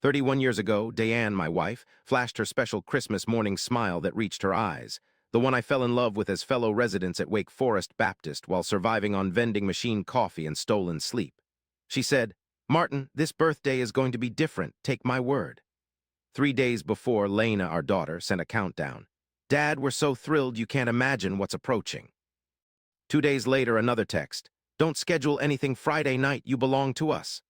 31 years ago, Diane, my wife, flashed her special Christmas morning smile that reached her eyes, the one I fell in love with as fellow residents at Wake Forest Baptist while surviving on vending machine coffee and stolen sleep. She said, "Martin, this birthday is going to be different, take my word." 3 days before, Lena, our daughter, sent a countdown. "Dad, we're so thrilled you can't imagine what's approaching." 2 days later, another text. "Don't schedule anything Friday night, you belong to us."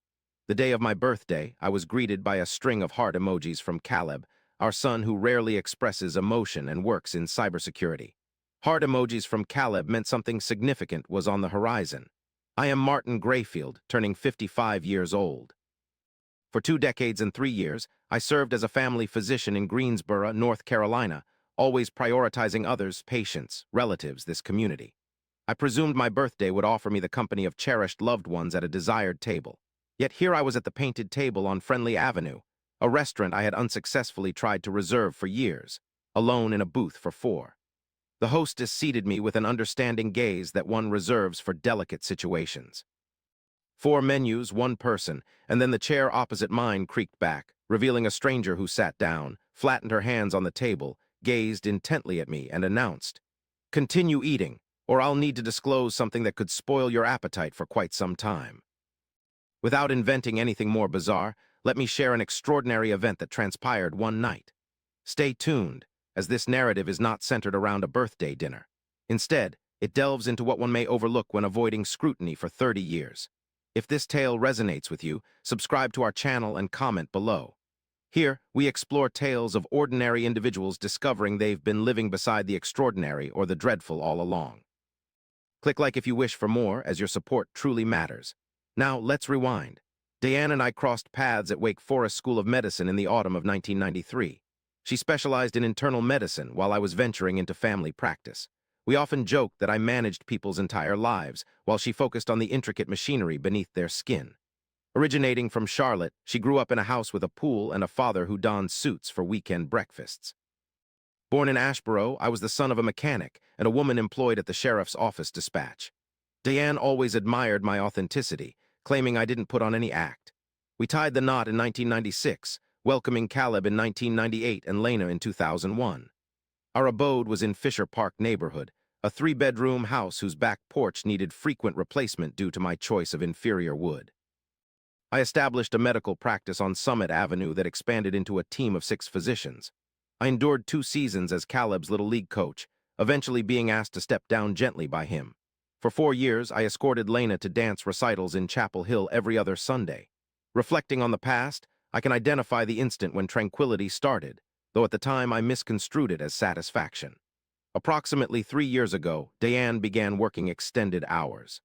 The day of my birthday, I was greeted by a string of heart emojis from Caleb, our son who rarely expresses emotion and works in cybersecurity. Heart emojis from Caleb meant something significant was on the horizon. I am Martin Grayfield, turning 55 years old. For 2 decades and 3 years, I served as a family physician in Greensboro, North Carolina, always prioritizing others, patients, relatives, this community. I presumed my birthday would offer me the company of cherished loved ones at a desired table. Yet here I was at the Painted Table on Friendly Avenue, a restaurant I had unsuccessfully tried to reserve for years, alone in a booth for 4. The hostess seated me with an understanding gaze that one reserves for delicate situations. 4 menus, 1 person, and then the chair opposite mine creaked back, revealing a stranger who sat down, flattened her hands on the table, gazed intently at me, and announced, "Continue eating, or I'll need to disclose something that could spoil your appetite for quite some time." Without inventing anything more bizarre, let me share an extraordinary event that transpired one night. Stay tuned, as this narrative is not centered around a birthday dinner. Instead, it delves into what one may overlook when avoiding scrutiny for 30 years. If this tale resonates with you, subscribe to our channel and comment below. Here, we explore tales of ordinary individuals discovering they've been living beside the extraordinary or the dreadful all along. Click like if you wish for more, as your support truly matters. Now, let's rewind. Diane and I crossed paths at Wake Forest School of Medicine in the autumn of 1993. She specialized in internal medicine while I was venturing into family practice. We often joked that I managed people's entire lives, while she focused on the intricate machinery beneath their skin. Originating from Charlotte, she grew up in a house with a pool and a father who donned suits for weekend breakfasts. Born in Ashboro, I was the son of a mechanic and a woman employed at the sheriff's office dispatch. Diane always admired my authenticity, claiming I didn't put on any act. We tied the knot in 1996, welcoming Caleb in 1998 and Lena in 2001. Our abode was in Fisher Park neighborhood, a 3-bedroom house whose back porch needed frequent replacement due to my choice of inferior wood. I established a medical practice on Summit Avenue that expanded into a team of 6 physicians. I endured 2 seasons as Caleb's little league coach, eventually being asked to step down gently by him. For 4 years, I escorted Lena to dance recitals in Chapel Hill every other Sunday. Reflecting on the past, I can identify the instant when tranquility started, though at the time I misconstrued it as satisfaction. Approximately 3 years ago, Diane began working extended hours.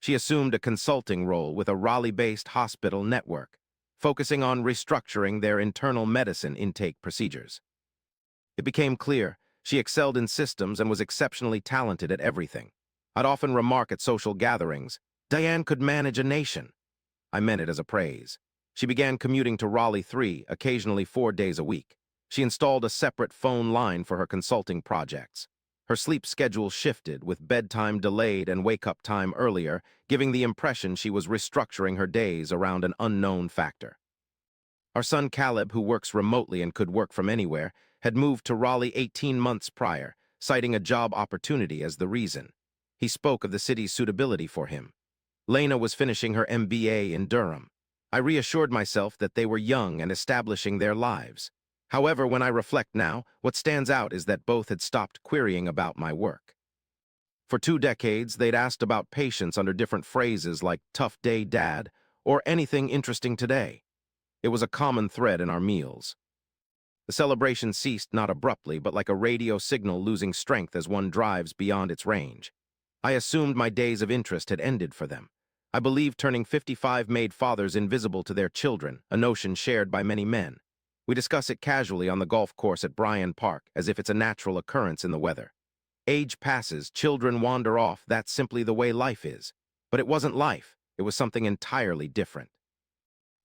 She assumed a consulting role with a Raleigh-based hospital network, focusing on restructuring their internal medicine intake procedures. It became clear she excelled in systems and was exceptionally talented at everything. I'd often remark at social gatherings, "Diane could manage a nation." I meant it as a praise. She began commuting to Raleigh 3, occasionally 4 days a week. She installed a separate phone line for her consulting projects. Her sleep schedule shifted, with bedtime delayed and wake-up time earlier, giving the impression she was restructuring her days around an unknown factor. Our son Caleb, who works remotely and could work from anywhere, had moved to Raleigh 18 months prior, citing a job opportunity as the reason. He spoke of the city's suitability for him. Lena was finishing her MBA in Durham. I reassured myself that they were young and establishing their lives. However, when I reflect now, what stands out is that both had stopped querying about my work. For 2 decades, they'd asked about patients under different phrases like "tough day, Dad," or "anything interesting today." It was a common thread in our meals. The celebration ceased not abruptly, but like a radio signal losing strength as one drives beyond its range. I assumed my days of interest had ended for them. I believed turning 55 made fathers invisible to their children, a notion shared by many men. We discuss it casually on the golf course at Bryan Park, as if it's a natural occurrence in the weather. Age passes, children wander off, that's simply the way life is. But it wasn't life, it was something entirely different.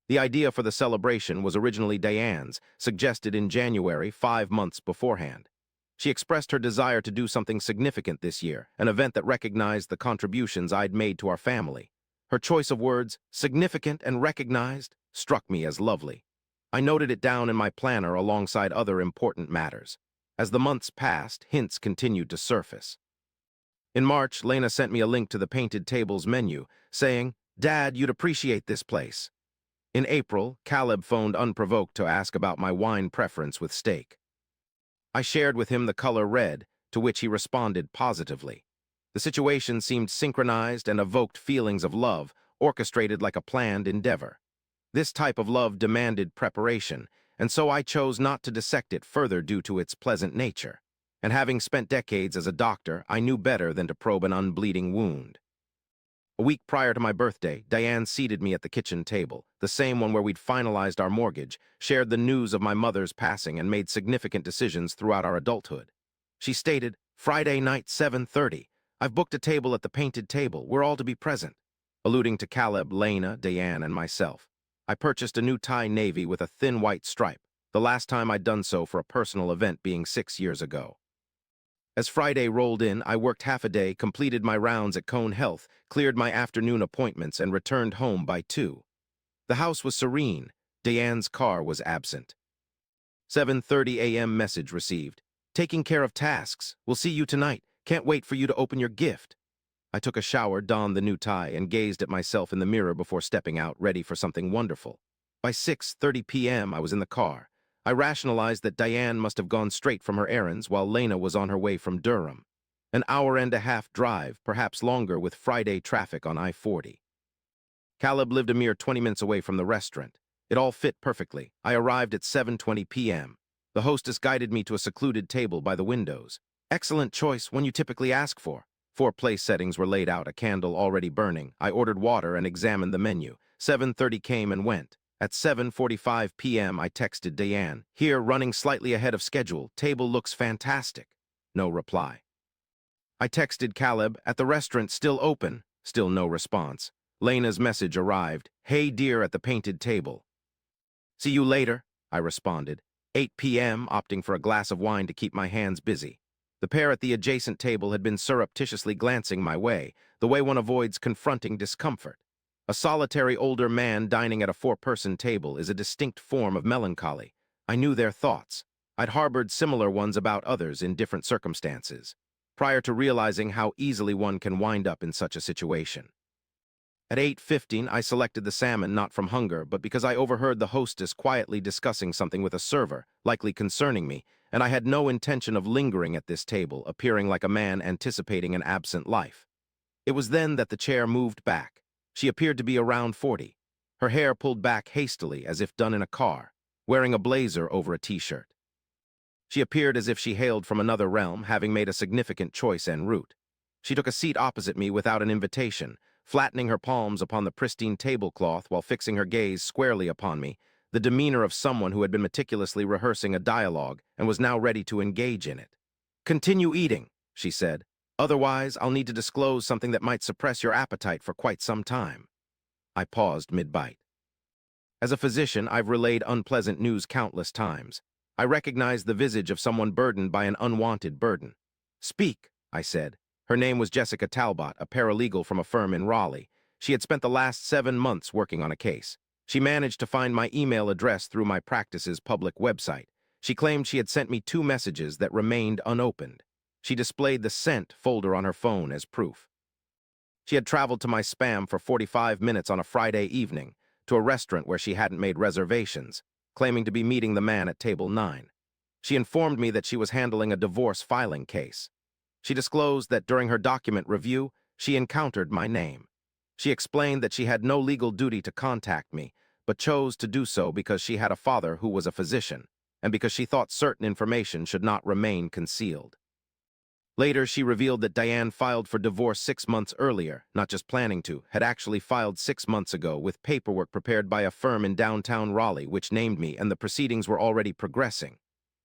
The idea for the celebration was originally Diane's, suggested in January, 5 months beforehand. She expressed her desire to do something significant this year, an event that recognized the contributions I'd made to our family. Her choice of words, significant and recognized, struck me as lovely. I noted it down in my planner alongside other important matters. As the months passed, hints continued to surface. In March, Lena sent me a link to the Painted Tables menu, saying, "Dad, you'd appreciate this place." In April, Caleb phoned unprovoked to ask about my wine preference with steak. I shared with him the color red, to which he responded positively. The situation seemed synchronized and evoked feelings of love, orchestrated like a planned endeavor. This type of love demanded preparation, and so I chose not to dissect it further due to its pleasant nature. And having spent decades as a doctor, I knew better than to probe an unbleeding wound. A week prior to my birthday, Diane seated me at the kitchen table, the same one where we'd finalized our mortgage, shared the news of my mother's passing, and made significant decisions throughout our adulthood. She stated, "Friday night, 7:30. I've booked a table at the Painted Table. We're all to be present," alluding to Caleb, Lena, Diane, and myself. I purchased a new tie navy with a thin white stripe, the last time I'd done so for a personal event being 6 years ago. As Friday rolled in, I worked half a day, completed my rounds at Cone Health, cleared my afternoon appointments, and returned home by 2. The house was serene. Diane's car was absent. 7:30 a.m. message received. "Taking care of tasks. We'll see you tonight. Can't wait for you to open your gift." I took a shower, donned the new tie, and gazed at myself in the mirror before stepping out, ready for something wonderful. By 6:30 p.m., I was in the car. I rationalized that Diane must have gone straight from her errands while Lena was on her way from Durham. An hour-and-a-half drive, perhaps longer with Friday traffic on I-40. Caleb lived a mere 20 minutes away from the restaurant. It all fit perfectly. I arrived at 7:20 p.m. The hostess guided me to a secluded table by the windows. "Excellent choice, one you typically ask for." 4 place settings were laid out, a candle already burning. I ordered water and examined the menu. 7:30 came and went. At 7:45 p.m., I texted Diane, "Here, running slightly ahead of schedule. Table looks fantastic." No reply. I texted Caleb, "At the restaurant, still open." Still no response. Lena's message arrived, "Hey dear, at the Painted Table." "See you later," I responded. 8 p.m., opting for a glass of wine to keep my hands busy. The pair at the adjacent table had been surreptitiously glancing my way, the way one avoids confronting discomfort. A solitary older man dining at a 4-person table is a distinct form of melancholy. I knew their thoughts. I'd harbored similar ones about others in different circumstances, prior to realizing how easily one can wind up in such a situation. At 8:15, I selected the salmon not from hunger, but because I overheard the hostess quietly discussing something with a server, likely concerning me, and I had no intention of lingering at this table, appearing like a man anticipating an absent life. It was then that the chair moved back. She appeared to be around 40. Her hair pulled back hastily, as if done in a car, wearing a blazer over a t-shirt. She appeared as if she hailed from another realm, having made a significant choice en route. She took a seat opposite me without an invitation, flattening her palms upon the pristine tablecloth while fixing her gaze squarely upon me, the demeanor of someone who had been meticulously rehearsing a dialogue and was now ready to engage in it. "Continue eating," she said. "Otherwise, I'll need to disclose something that might suppress your appetite for quite some time." I paused mid-bite. As a physician, I've relayed unpleasant news countless times. I recognized the visage of someone burdened by an unwanted burden. "Speak," I said. Her name was Jessica Talbot, a paralegal from a firm in Raleigh. She had spent the last 7 months working on a case. She managed to find my email address through my practice's public website. She claimed she had sent me 2 messages that remained unopened. She displayed the sent folder on her phone as proof. She had traveled to my spam for 45 minutes on a Friday evening, to a restaurant where she hadn't made reservations, claiming to be meeting the man at table 9. She informed me that she was handling a divorce filing case. She disclosed that during her document review, she encountered my name. She explained that she had no legal duty to contact me, but chose to do so because she had a father who was a physician, and because she thought certain information should not remain concealed. Later, she revealed that Diane filed for divorce 6 months earlier, not just planning to, had actually filed 6 months ago with paperwork prepared by a firm in downtown Raleigh which named me, and the proceedings were already progressing.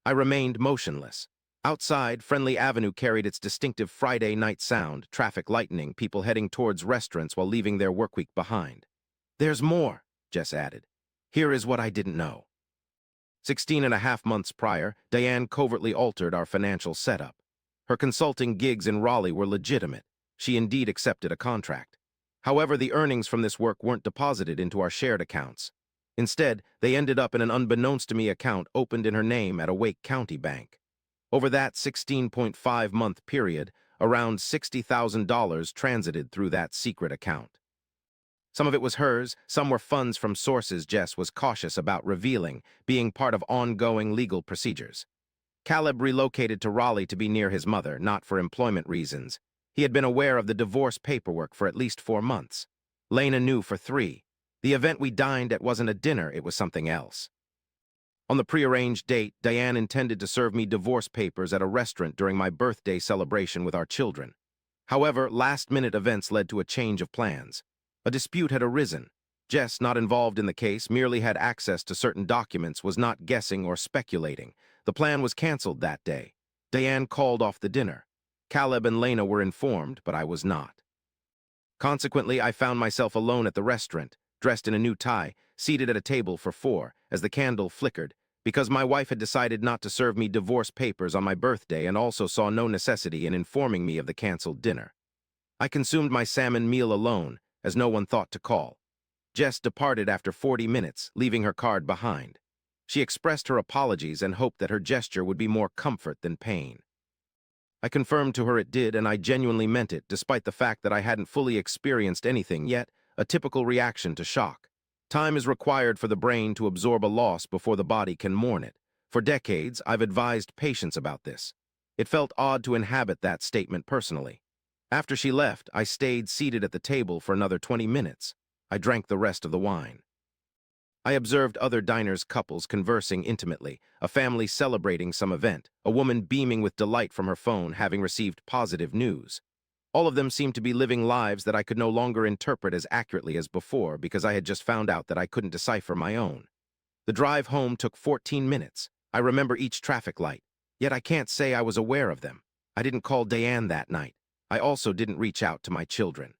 I remained motionless. Outside, Friendly Avenue carried its distinctive Friday night sound, traffic lightening, people heading towards restaurants while leaving their workweek behind. "There's more," Jess added. "Here is what I didn't know." 16.5 months prior, Diane covertly altered our financial setup. Her consulting gigs in Raleigh were legitimate. She indeed accepted a contract. However, the earnings from this work weren't deposited into our shared accounts. Instead, they ended up in an unbeknownst to me account opened in her name at a Wake County bank. Over that 16.5-month period, around $60,000 transited through that secret account. Some of it was hers, some were funds from sources Jess was cautious about revealing, being part of ongoing legal procedures. Caleb relocated to Raleigh to be near his mother, not for employment reasons. He had been aware of the divorce paperwork for at least 4 months. Lena knew for 3. The event we dined at wasn't a dinner, it was something else. On the prearranged date, Diane intended to serve me divorce papers at a restaurant during my birthday celebration with our children. However, last-minute events led to a change of plans. A dispute had arisen. Jess, not involved in the case, merely had access to certain documents, was not guessing or speculating. The plan was canceled that day. Diane called off the dinner. Caleb and Lena were informed, but I was not. Consequently, I found myself alone at the restaurant, dressed in a new tie, seated at a table for 4, as the candle flickered, because my wife had decided not to serve me divorce papers on my birthday and also saw no necessity in informing me of the canceled dinner. I consumed my salmon meal alone, as no one thought to call. Jess departed after 40 minutes, leaving her card behind. She expressed her apologies and hoped that her gesture would be more comfort than pain. I confirmed to her it did, and I genuinely meant it, despite the fact that I hadn't fully experienced anything yet, a typical reaction to shock. Time is required for the brain to absorb a loss before the body can mourn it. For decades, I've advised patients about this. It felt odd to inhabit that statement personally. After she left, I stayed seated at the table for another 20 minutes. I drank the rest of the wine. I observed other diners' couples conversing intimately, a family celebrating some event, a woman beaming with delight from her phone having received positive news. All of them seemed to be living lives that I could no longer interpret as accurately as before because I had just found out that I couldn't decipher my own. The drive home took 14 minutes. I remember each traffic light, yet I can't say I was aware of them. I didn't call Diane that night. I also didn't reach out to my children.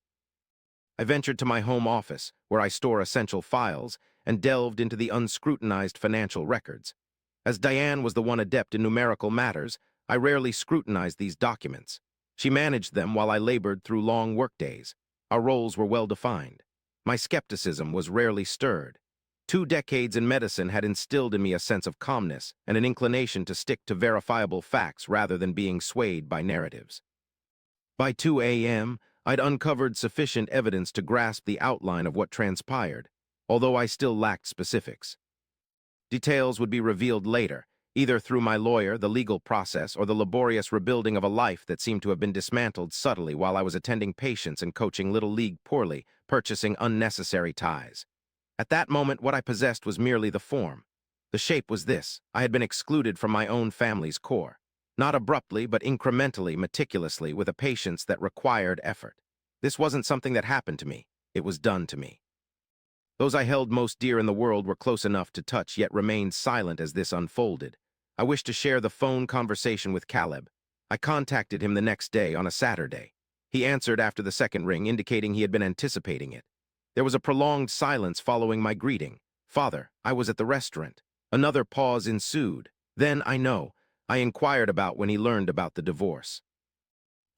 I ventured to my home office, where I store essential files, and delved into the unscrutinized financial records. As Diane was the one adept in numerical matters, I rarely scrutinized these documents. She managed them while I labored through long workdays. Our roles were well defined. My skepticism was rarely stirred. 2 decades in medicine had instilled in me a sense of calmness and an inclination to stick to verifiable facts rather than being swayed by narratives. By 2 a.m., I'd uncovered sufficient evidence to grasp the outline of what transpired, although I still lacked specifics. Details would be revealed later, either through my lawyer, the legal process, or the laborious rebuilding of a life that seemed to have been dismantled subtly while I was attending patients and coaching Little League poorly, purchasing unnecessary ties. At that moment, what I possessed was merely the form. The shape was this: I had been excluded from my own family's core. Not abruptly, but incrementally, meticulously, with a patience that required effort. This wasn't something that happened to me. It was done to me. Those I held most dear in the world were close enough to touch, yet remained silent as this unfolded. I wished to share the phone conversation with Caleb. I contacted him the next day, on a Saturday. He answered after the second ring, indicating he had been anticipating it. There was a prolonged silence following my greeting. "Father, I was at the restaurant." Another pause ensued. Then, I inquired about when he learned about the divorce.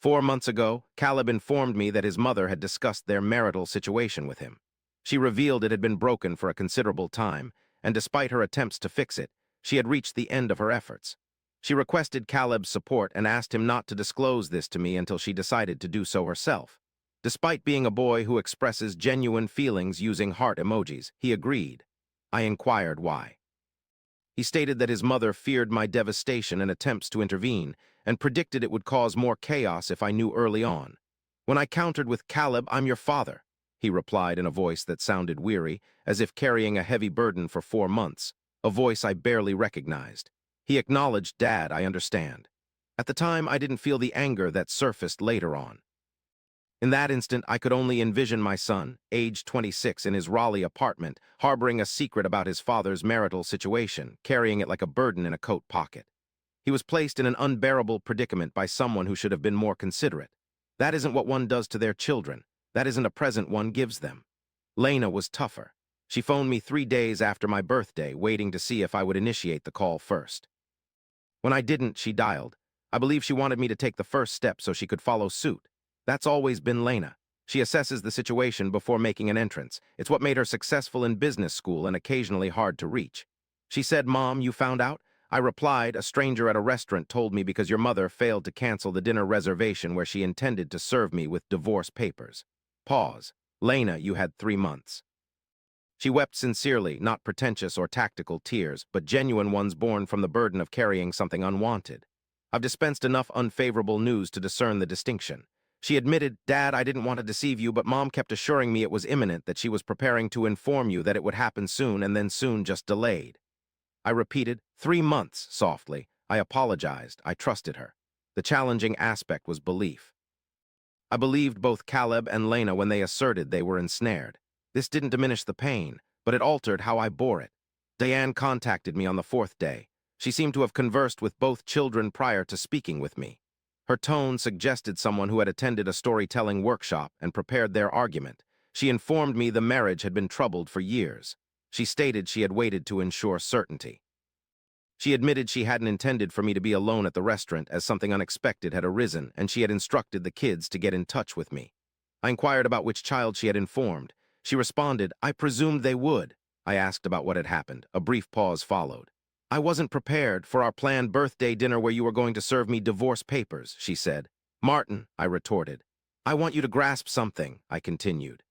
4 months ago, Caleb informed me that his mother had discussed their marital situation with him. She revealed it had been broken for a considerable time, and despite her attempts to fix it, she had reached the end of her efforts. She requested Caleb's support and asked him not to disclose this to me until she decided to do so herself. Despite being a boy who expresses genuine feelings using heart emojis, he agreed. I inquired why. He stated that his mother feared my devastation and attempts to intervene, and predicted it would cause more chaos if I knew early on. When I countered with, "Caleb, I'm your father," he replied in a voice that sounded weary, as if carrying a heavy burden for 4 months, a voice I barely recognized. He acknowledged, "Dad, I understand." At the time, I didn't feel the anger that surfaced later on. In that instant, I could only envision my son, age 26, in his Raleigh apartment, harboring a secret about his father's marital situation, carrying it like a burden in a coat pocket. He was placed in an unbearable predicament by someone who should have been more considerate. That isn't what one does to their children. That isn't a present one gives them. Lena was tougher. She phoned me 3 days after my birthday, waiting to see if I would initiate the call first. When I didn't, she dialed. I believe she wanted me to take the first step so she could follow suit. That's always been Lena. She assesses the situation before making an entrance. It's what made her successful in business school and occasionally hard to reach. She said, "Mom, you found out?" I replied, "A stranger at a restaurant told me because your mother failed to cancel the dinner reservation where she intended to serve me with divorce papers." Pause. "Lena, you had 3 months." She wept sincerely, not pretentious or tactical tears, but genuine ones born from the burden of carrying something unwanted. I've dispensed enough unfavorable news to discern the distinction. She admitted, "Dad, I didn't want to deceive you, but Mom kept assuring me it was imminent, that she was preparing to inform you that it would happen soon, and then soon just delayed." I repeated, 3 months, softly. I apologized. I trusted her. The challenging aspect was belief. I believed both Caleb and Lena when they asserted they were ensnared. This didn't diminish the pain, but it altered how I bore it. Diane contacted me on the 4th day. She seemed to have conversed with both children prior to speaking with me. Her tone suggested someone who had attended a storytelling workshop and prepared their argument. She informed me the marriage had been troubled for years. She stated she had waited to ensure certainty. She admitted she hadn't intended for me to be alone at the restaurant as something unexpected had arisen, and she had instructed the kids to get in touch with me. I inquired about which child she had informed. She responded, "I presumed they would." I asked about what had happened. A brief pause followed. "I wasn't prepared for our planned birthday dinner where you were going to serve me divorce papers," she said. "Martin," I retorted. "I want you to grasp something," I continued.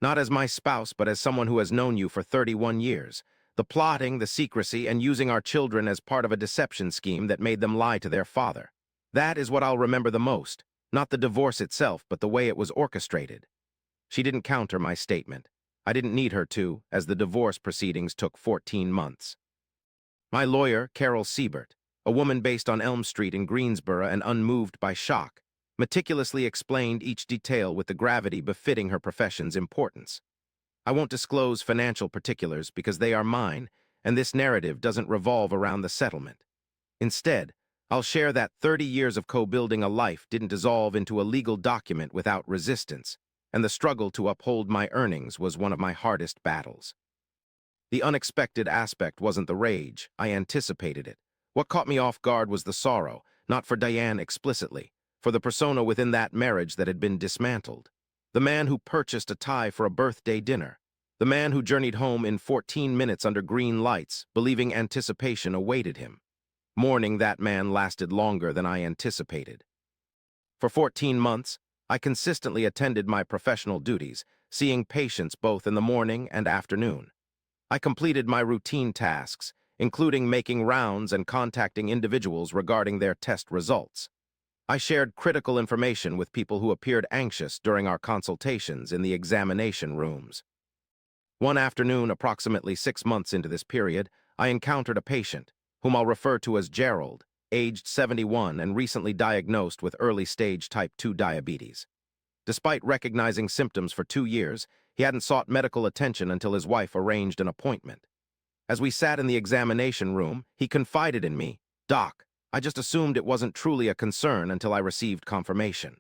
"Not as my spouse, but as someone who has known you for 31 years. The plotting, the secrecy, and using our children as part of a deception scheme that made them lie to their father. That is what I'll remember the most. Not the divorce itself, but the way it was orchestrated." She didn't counter my statement. I didn't need her to, as the divorce proceedings took 14 months. My lawyer, Carol Siebert, a woman based on Elm Street in Greensboro and unmoved by shock, meticulously explained each detail with the gravity befitting her profession's importance. I won't disclose financial particulars because they are mine, and this narrative doesn't revolve around the settlement. Instead, I'll share that 30 years of co-building a life didn't dissolve into a legal document without resistance, and the struggle to uphold my earnings was one of my hardest battles. The unexpected aspect wasn't the rage. I anticipated it. What caught me off guard was the sorrow, not for Diane explicitly, for the persona within that marriage that had been dismantled. The man who purchased a tie for a birthday dinner. The man who journeyed home in 14 minutes under green lights, believing anticipation awaited him. Mourning that man lasted longer than I anticipated. For 14 months, I consistently attended my professional duties, seeing patients both in the morning and afternoon. I completed my routine tasks, including making rounds and contacting individuals regarding their test results. I shared critical information with people who appeared anxious during our consultations in the examination rooms. One afternoon, approximately 6 months into this period, I encountered a patient, whom I'll refer to as Gerald, aged 71 and recently diagnosed with early-stage type 2 diabetes. Despite recognizing symptoms for 2 years, he hadn't sought medical attention until his wife arranged an appointment. As we sat in the examination room, he confided in me, "Doc, I just assumed it wasn't truly a concern until I received confirmation."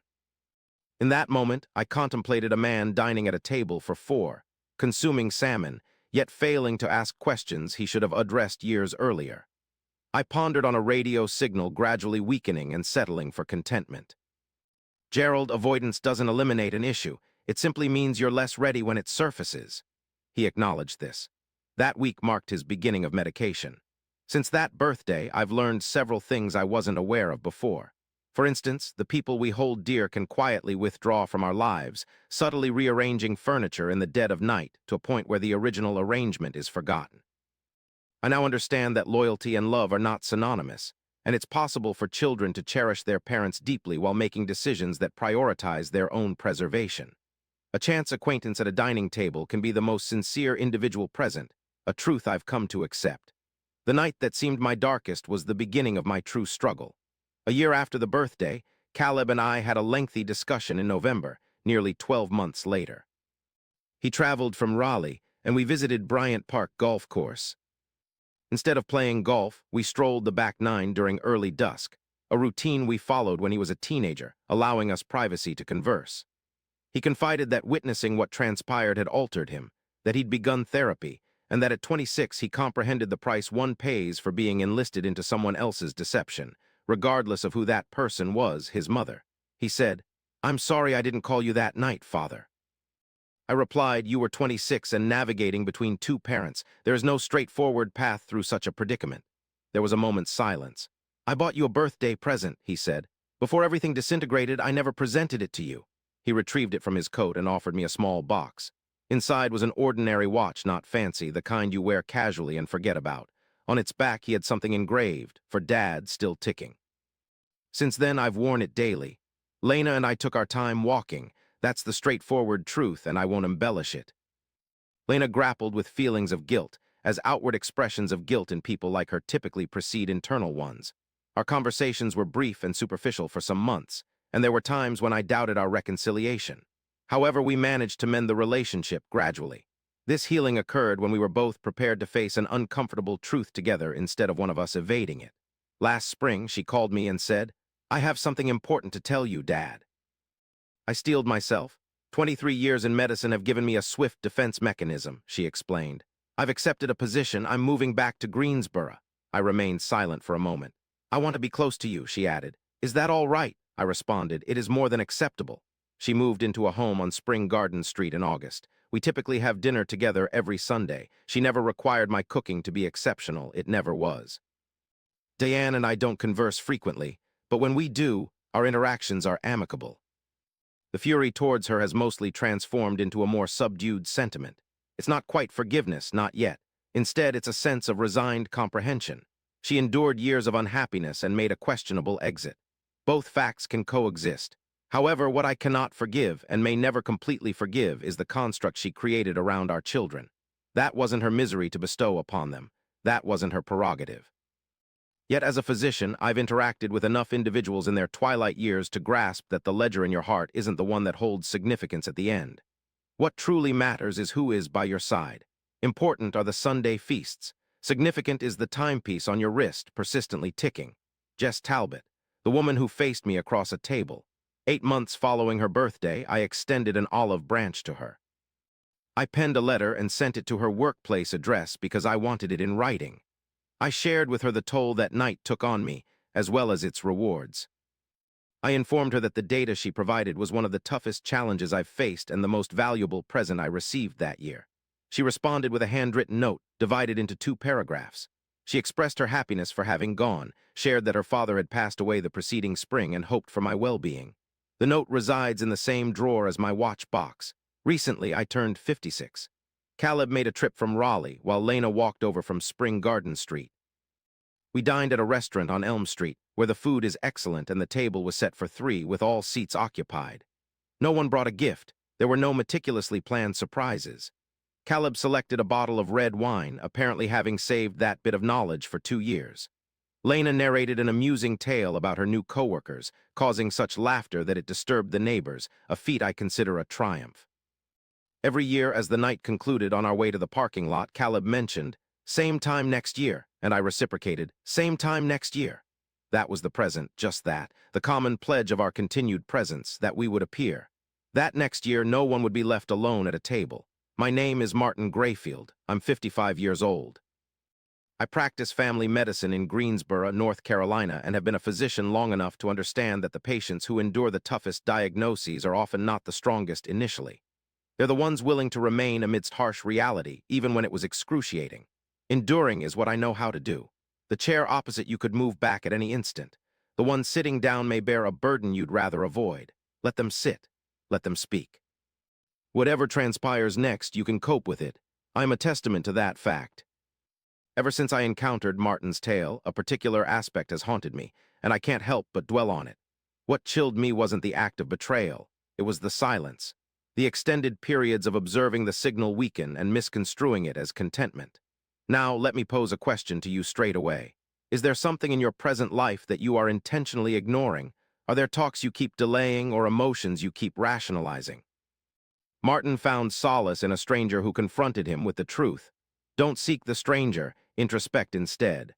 In that moment, I contemplated a man dining at a table for 4, consuming salmon, yet failing to ask questions he should have addressed years earlier. I pondered on a radio signal gradually weakening and settling for contentment. "Gerald, avoidance doesn't eliminate an issue. It simply means you're less ready when it surfaces." He acknowledged this. That week marked his beginning of medication. Since that birthday, I've learned several things I wasn't aware of before. For instance, the people we hold dear can quietly withdraw from our lives, subtly rearranging furniture in the dead of night to a point where the original arrangement is forgotten. I now understand that loyalty and love are not synonymous, and it's possible for children to cherish their parents deeply while making decisions that prioritize their own preservation. A chance acquaintance at a dining table can be the most sincere individual present, a truth I've come to accept. The night that seemed my darkest was the beginning of my true struggle. A year after the birthday, Caleb and I had a lengthy discussion in November, nearly 12 months later. He traveled from Raleigh, and we visited Bryant Park Golf Course. Instead of playing golf, we strolled the back nine during early dusk, a routine we followed when he was a teenager, allowing us privacy to converse. He confided that witnessing what transpired had altered him, that he'd begun therapy, and that at 26 he comprehended the price one pays for being enlisted into someone else's deception, regardless of who that person was, his mother. He said, I'm sorry I didn't call you that night, Father. I replied, you were 26 and navigating between two parents. There is no straightforward path through such a predicament. There was a moment's silence. I bought you a birthday present, he said. Before everything disintegrated, I never presented it to you. He retrieved it from his coat and offered me a small box. Inside was an ordinary watch, not fancy, the kind you wear casually and forget about. On its back, he had something engraved, for Dad, still ticking. Since then, I've worn it daily. Lena and I took our time walking. That's the straightforward truth, and I won't embellish it. Lena grappled with feelings of guilt, as outward expressions of guilt in people like her typically precede internal ones. Our conversations were brief and superficial for some months, and there were times when I doubted our reconciliation. However, we managed to mend the relationship gradually. This healing occurred when we were both prepared to face an uncomfortable truth together instead of one of us evading it. Last spring, she called me and said, I have something important to tell you, Dad. I steeled myself. 23 years in medicine have given me a swift defense mechanism, she explained. I've accepted a position. I'm moving back to Greensboro. I remained silent for a moment. I want to be close to you, she added. Is that all right? I responded. It is more than acceptable. She moved into a home on Spring Garden Street in August. We typically have dinner together every Sunday. She never required my cooking to be exceptional. It never was. Diane and I don't converse frequently, but when we do, our interactions are amicable. The fury towards her has mostly transformed into a more subdued sentiment. It's not quite forgiveness, not yet. Instead, it's a sense of resigned comprehension. She endured years of unhappiness and made a questionable exit. Both facts can coexist. However, what I cannot forgive and may never completely forgive is the construct she created around our children. That wasn't her misery to bestow upon them. That wasn't her prerogative. Yet as a physician, I've interacted with enough individuals in their twilight years to grasp that the ledger in your heart isn't the one that holds significance at the end. What truly matters is who is by your side. Important are the Sunday feasts. Significant is the timepiece on your wrist, persistently ticking. Jess Talbot, the woman who faced me across a table. 8 months following her birthday, I extended an olive branch to her. I penned a letter and sent it to her workplace address because I wanted it in writing. I shared with her the toll that night took on me, as well as its rewards. I informed her that the data she provided was one of the toughest challenges I've faced and the most valuable present I received that year. She responded with a handwritten note, divided into 2 paragraphs. She expressed her happiness for having gone, shared that her father had passed away the preceding spring and hoped for my well-being. The note resides in the same drawer as my watch box. Recently, I turned 56. Caleb made a trip from Raleigh, while Lena walked over from Spring Garden Street. We dined at a restaurant on Elm Street, where the food is excellent and the table was set for 3 with all seats occupied. No one brought a gift. There were no meticulously planned surprises. Caleb selected a bottle of red wine, apparently having saved that bit of knowledge for 2 years. Lena narrated an amusing tale about her new coworkers, causing such laughter that it disturbed the neighbors, a feat I consider a triumph. Every year, as the night concluded on our way to the parking lot, Caleb mentioned, "Same time next year," and I reciprocated, "Same time next year." That was the present, just that, the common pledge of our continued presence, that we would appear. That next year, no one would be left alone at a table. My name is Martin Grayfield. I'm 55 years old. I practice family medicine in Greensboro, North Carolina, and have been a physician long enough to understand that the patients who endure the toughest diagnoses are often not the strongest initially. They're the ones willing to remain amidst harsh reality, even when it was excruciating. Enduring is what I know how to do. The chair opposite you could move back at any instant. The one sitting down may bear a burden you'd rather avoid. Let them sit. Let them speak. Whatever transpires next, you can cope with it. I'm a testament to that fact. Ever since I encountered Martin's tale, a particular aspect has haunted me, and I can't help but dwell on it. What chilled me wasn't the act of betrayal. It was the silence. The extended periods of observing the signal weaken and misconstruing it as contentment. Now, let me pose a question to you straight away. Is there something in your present life that you are intentionally ignoring? Are there talks you keep delaying or emotions you keep rationalizing? Martin found solace in a stranger who confronted him with the truth. Don't seek the stranger, introspect instead.